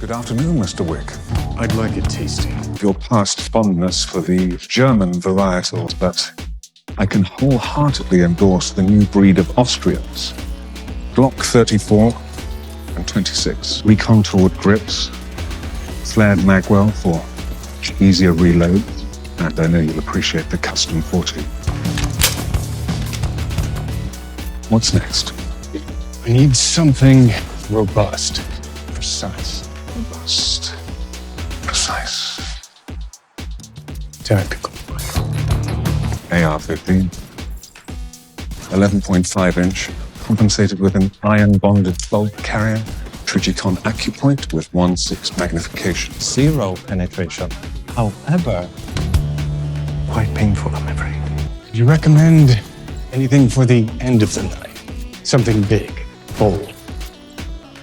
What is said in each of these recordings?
Good afternoon, Mr. Wick. I'd like it tasty. Your past fondness for the German varietals, but I can wholeheartedly endorse the new breed of Austrians. Glock 34 and 26. Recontoured grips, flared magwell for easier reload, and I know you'll appreciate the custom 40. What's next? I need something robust, precise. Robust, precise. Tactical. AR-15. 11.5 inch, compensated with an iron-bonded bolt carrier, Trigicon AccuPoint with 1.6 magnification. Zero penetration. However, quite painful, I'm afraid. Could you recommend anything for the end of the night? Something big, bold.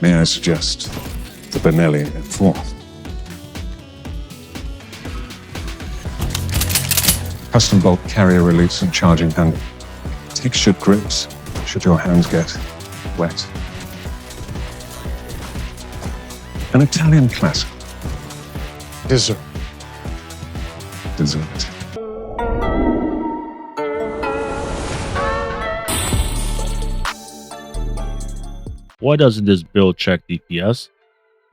May I suggest the Benelli M4? Custom bolt carrier release and charging handle. Textured grips should your hands get wet. An Italian classic. Dessert. Dessert. Why doesn't this build check DPS?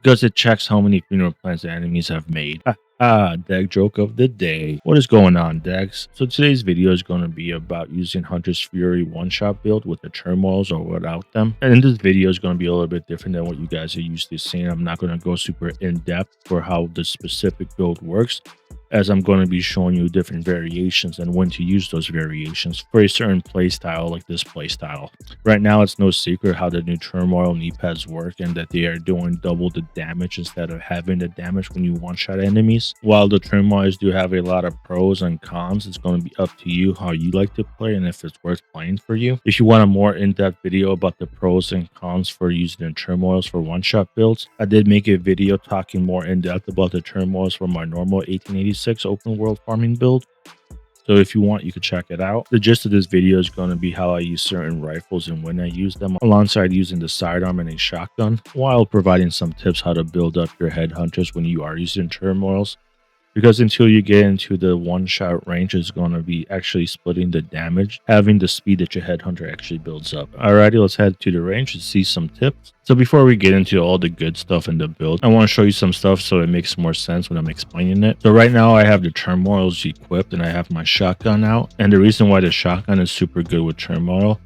Because it checks how many funeral plans the enemies have made. D.a.g joke of the day. What is going on, D.a.Gs? So today's video is going to be about using Hunter's Fury one-shot build with the turmoils or without them. And this video is going to be a little bit different than what you guys are used to seeing. I'm not going to go super in-depth for how the specific build works, as I'm going to be showing you different variations and when to use those variations for a certain playstyle like this playstyle. Right now, it's no secret how the new turmoil knee pads work and that they are doing double the damage instead of having the damage when you one-shot enemies. While the turmoils do have a lot of pros and cons, it's going to be up to you how you like to play and if it's worth playing for you. If you want a more in-depth video about the pros and cons for using the turmoils for one-shot builds, I did make a video talking more in-depth about the turmoils for my normal 1886 open world farming build. So if you want, you could check it out. The gist of this video is going to be how I use certain rifles and when I use them, alongside using the sidearm and a shotgun, while providing some tips how to build up your headhunters when you are using turmoils. Because until you get into the one-shot range, it's going to be actually splitting the damage, having the speed that your headhunter actually builds up. Alrighty, let's head to the range and see some tips. So before we get into all the good stuff in the build, I want to show you some stuff so it makes more sense when I'm explaining it. So right now I have the turmoils equipped and I have my shotgun out. And the reason why the shotgun is super good with turmoil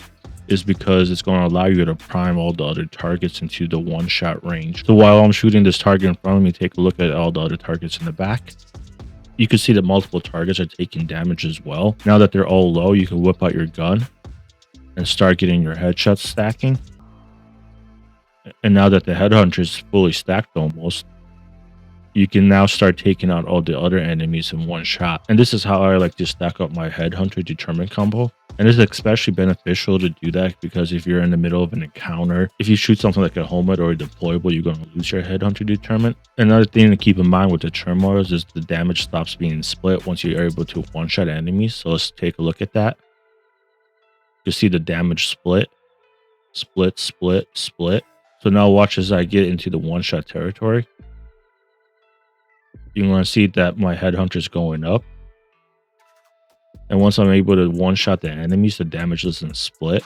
is because it's going to allow you to prime all the other targets into the one-shot range. So while I'm shooting this target in front of me, take a look at all the other targets in the back. You can see that multiple targets are taking damage as well. Now that they're all low, you can whip out your gun and start getting your headshots stacking. And now that the headhunter is fully stacked almost, you can now start taking out all the other enemies in one shot. And this is how I like to stack up my headhunter determined combo. And it's especially beneficial to do that because if you're in the middle of an encounter, if you shoot something like a helmet or a deployable, you're going to lose your headhunter determinant. Another thing to keep in mind with the turmoils is the damage stops being split once you're able to one-shot enemies. So let's take a look at that. You see the damage split, split, split, split. So now watch as I get into the one-shot territory. You're going to see that my headhunter is going up. And once I'm able to one-shot the enemies, the damage doesn't split.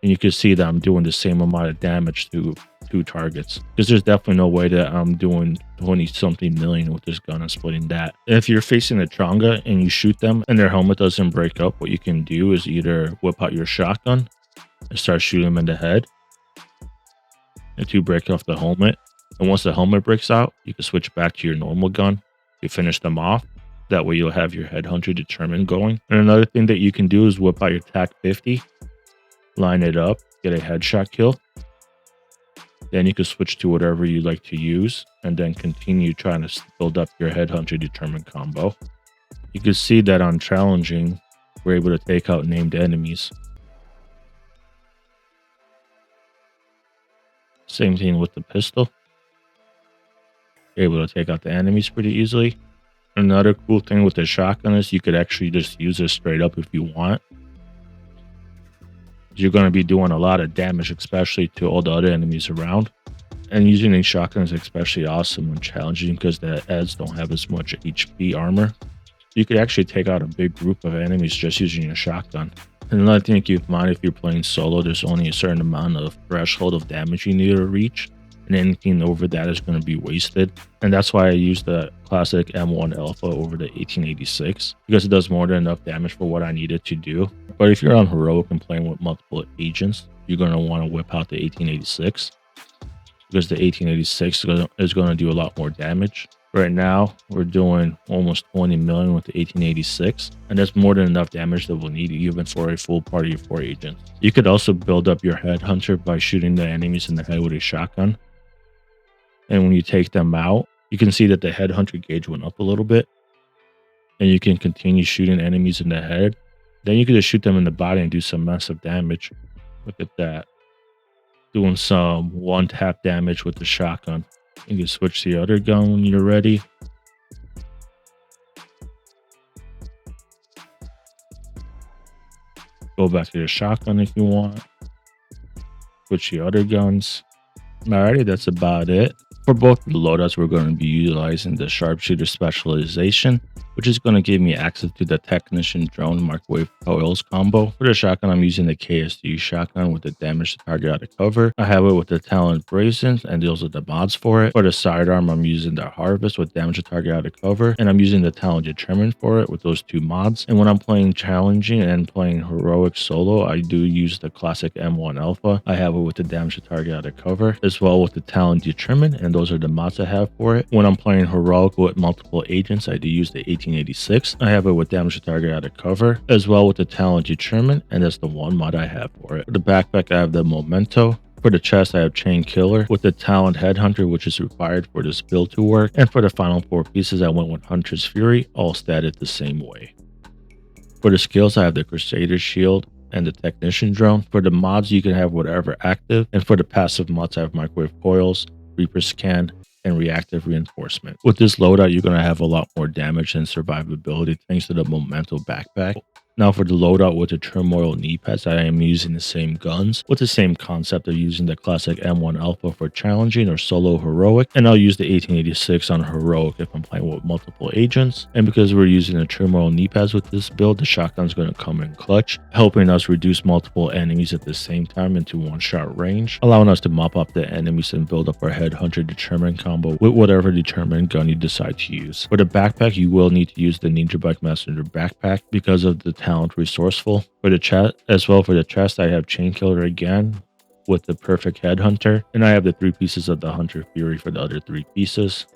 And you can see that I'm doing the same amount of damage to two targets. Because there's definitely no way that I'm doing 20-something million with this gun and splitting that. And if you're facing a Chonga and you shoot them and their helmet doesn't break up, what you can do is either whip out your shotgun and start shooting them in the head and to break off the helmet. And once the helmet breaks out, you can switch back to your normal gun. You finish them off. That way you'll have your headhunter determined going. And another thing that you can do is whip out your TAC 50, line it up, get a headshot kill. Then you can switch to whatever you like to use and then continue trying to build up your headhunter determined combo. You can see that on challenging, we're able to take out named enemies. Same thing with the pistol. You're able to take out the enemies pretty easily. Another cool thing with the shotgun is you could actually just use it straight up if you want. You're going to be doing a lot of damage, especially to all the other enemies around. And using a shotgun is especially awesome when challenging because the ads don't have as much HP armor. You could actually take out a big group of enemies just using a shotgun. And another thing to keep in mind, if you're playing solo, there's only a certain amount of threshold of damage you need to reach, and anything over that is going to be wasted. And that's why I use the Classic M1 Alpha over the 1886, because it does more than enough damage for what I needed to do. But if you're on heroic and playing with multiple agents, you're going to want to whip out the 1886, because the 1886 is going to do a lot more damage. Right now, we're doing almost 20 million with the 1886, and that's more than enough damage that we'll need even for a full party of 4 agents. You could also build up your headhunter by shooting the enemies in the head with a shotgun. And when you take them out, you can see that the headhunter gauge went up a little bit, and you can continue shooting enemies in the head. Then you can just shoot them in the body and do some massive damage. Look at that. Doing some one-tap damage with the shotgun. You can switch to the other gun when you're ready. Go back to the shotgun if you want. Switch the other guns. Alrighty, that's about it. For both the loadouts, we're going to be utilizing the sharpshooter specialization, which is going to give me access to the technician drone microwave coils combo. For the shotgun, I'm using the KSD shotgun with the damage to target out of cover. I have it with the Talon Brazen, and those are the mods for it. For the sidearm, I'm using the Harvest with damage to target out of cover, and I'm using the Talon Determined for it with those 2 mods. And when I'm playing challenging and playing heroic solo, I do use the Classic M1 Alpha. I have it with the damage to target out of cover, as well with the Talon Determined, and those are the mods I have for it. When I'm playing heroic with multiple agents, I do use the 1886. I have it with damage to target out of cover, as well with the Talon Determined, and that's the 1 mod I have for it. For the backpack, I have the Memento. For the chest, I have Chain Killer with the Talon Headhunter, which is required for this build to work. And for the final 4 pieces, I went with Hunter's Fury, all statted the same way. For the skills, I have the Crusader Shield and the Technician Drone. For the mods, you can have whatever active. And for the passive mods, I have Microwave Coils, Reaper Scan, and Reactive Reinforcement. With this loadout, you're going to have a lot more damage and survivability thanks to the Memento backpack. Now for the loadout with the TURMOIL knee pads, I am using the same guns with the same concept of using the Classic M1 Alpha for challenging or solo heroic, and I'll use the 1886 on heroic if I'm playing with multiple agents. And because we're using the TURMOIL knee pads with this build, the shotgun's going to come in clutch, helping us reduce multiple enemies at the same time into 1-shot range, allowing us to mop up the enemies and build up our Headhunter Determined combo with whatever determined gun you decide to use. For the backpack, you will need to use the Ninja Bike Messenger backpack because of the Talent Resourceful. For the chest, as well for the chest, I have Chain Killer again with the Perfect Headhunter, and I have the 3 pieces of the Hunter Fury for the other 3 pieces.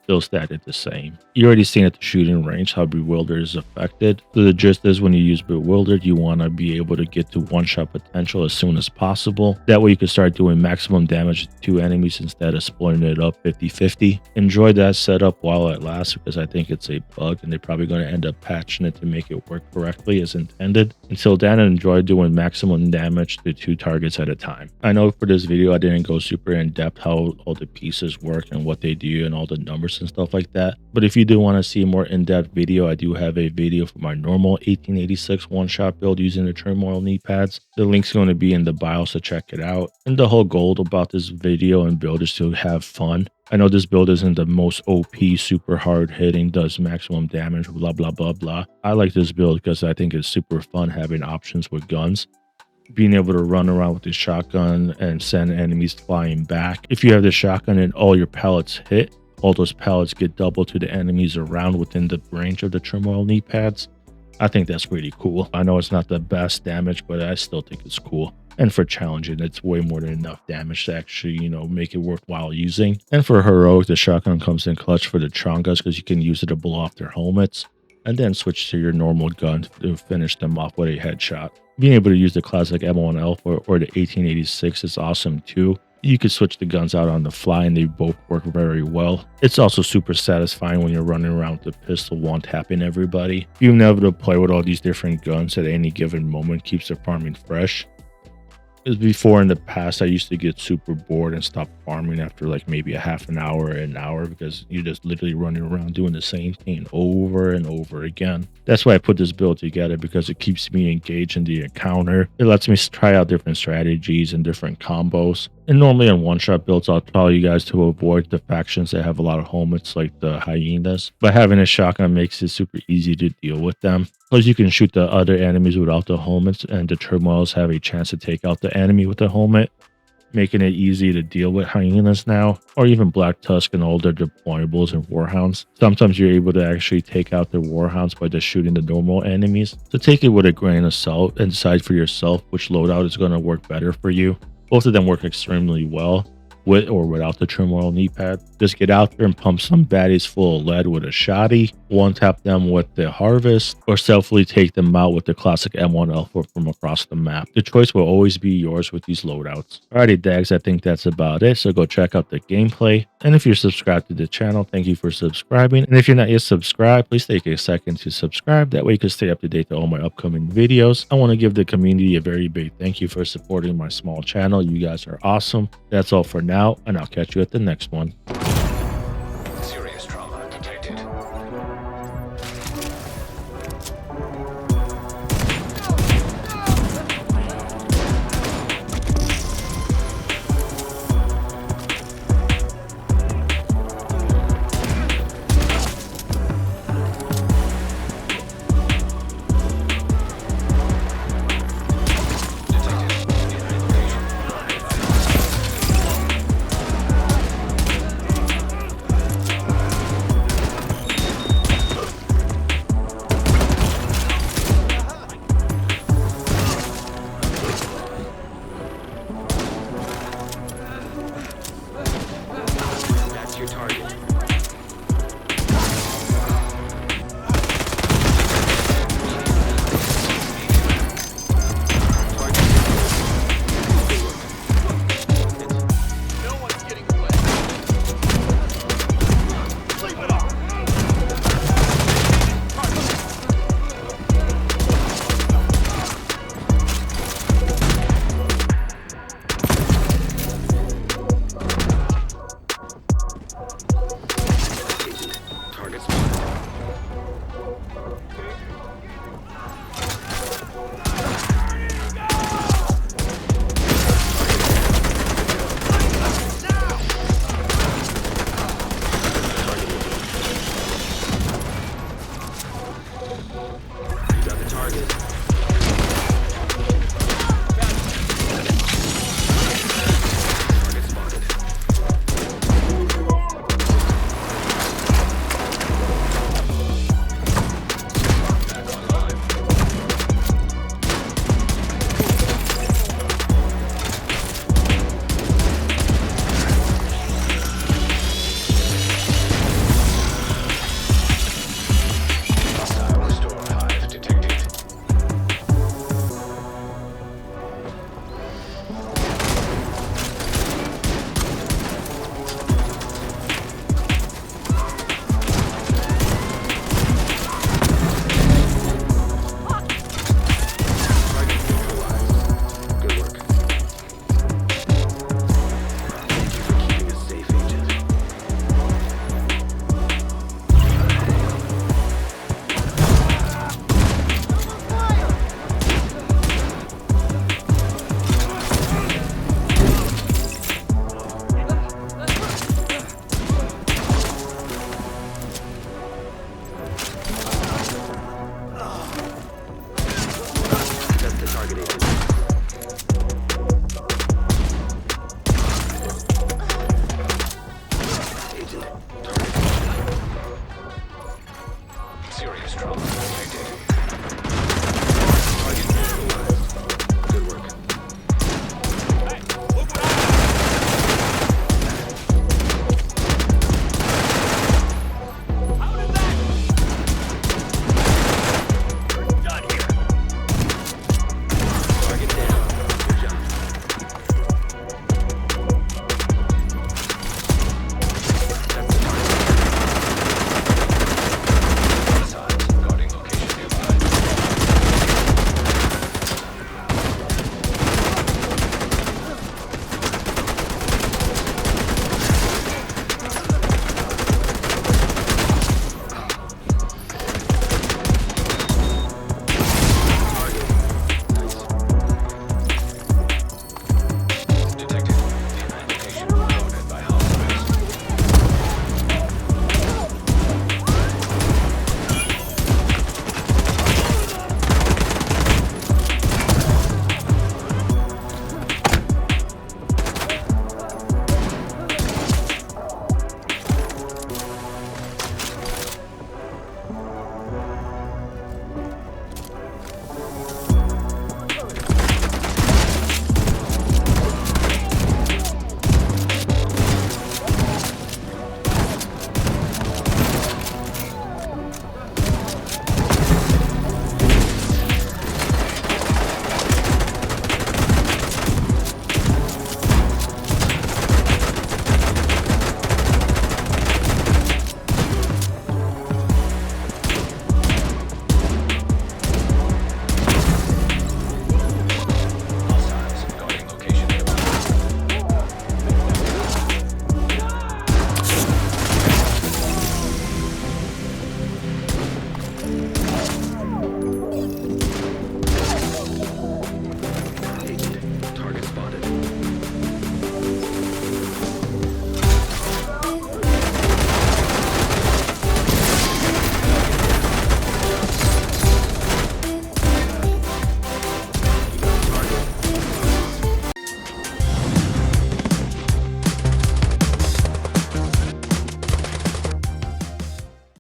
Still statted the same. You already seen at the shooting range how Bewildered is affected. So the gist is when you use Bewildered, you want to be able to get to 1-shot potential as soon as possible. That way you can start doing maximum damage to 2 enemies instead of splitting it up 50-50. Enjoy that setup while it lasts because I think it's a bug and they're probably going to end up patching it to make it work correctly as intended. Until then, enjoy doing maximum damage to 2 targets at a time. I know for this video I didn't go super in depth how all the pieces work and what they do and all the numbers and stuff like that, but if you do want to see a more in-depth video, I do have a video for my normal 1886 1-shot build using the TURMOIL knee pads. The link's going to be in the bio, so check it out. And the whole goal about this video and build is to have fun. I know this build isn't the most OP, super hard hitting, does maximum damage, blah blah blah blah. I like this build because I think it's super fun having options with guns. Being able to run around with the shotgun and send enemies flying back. If you have the shotgun and all your pellets hit, all those pellets get doubled to the enemies around within the range of the TURMOIL knee pads. I think that's pretty cool. I know it's not the best damage, but I still think it's cool. And for challenging, it's way more than enough damage to actually, make it worthwhile using. And for heroic, the shotgun comes in clutch for the Chongas because you can use it to blow off their helmets. And then switch to your normal gun to finish them off with a headshot. Being able to use the Classic M1 Alpha or the 1886 is awesome too. You could switch the guns out on the fly and they both work very well. It's also super satisfying when you're running around with the pistol one-tapping everybody. Being able to play with all these different guns at any given moment keeps the farming fresh. Because before in the past, I used to get super bored and stop farming after like maybe a half an hour, because you're just literally running around doing the same thing over and over again. That's why I put this build together, because it keeps me engaged in the encounter. It lets me try out different strategies and different combos. And normally in one-shot builds, I'll tell you guys to avoid the factions that have a lot of helmets like the hyenas. But having a shotgun makes it super easy to deal with them. Plus you can shoot the other enemies without the helmets, and the turmoils have a chance to take out the enemy with the helmet, making it easy to deal with hyenas now, or even Black Tusk and all their deployables and warhounds. Sometimes you're able to actually take out the warhounds by just shooting the normal enemies. So take it with a grain of salt and decide for yourself which loadout is going to work better for you. Both of them work extremely well, with or without the turmoil knee pad. Just get out there and pump some baddies full of lead with a shotty, one tap them with the harvest, or stealthily take them out with the classic M1A from across the map. The choice will always be yours with these loadouts. Alrighty Dags, I think that's about it, so go check out the gameplay. And if you're subscribed to the channel, thank you for subscribing. And if you're not yet subscribed, please take a second to subscribe. That way you can stay up to date to all my upcoming videos. I want to give the community a very big thank you for supporting my small channel. You guys are awesome. That's all for now, and I'll catch you at the next one. Serious trauma detected. That's your target. No one's getting away. Sleep it off. Target spotted. You got the target. Target spotted. Back online. Hostile restore hive detected. Target neutralized. Good work. Thank you for keeping us safe, Agent. That's the target, Agent. Agent, target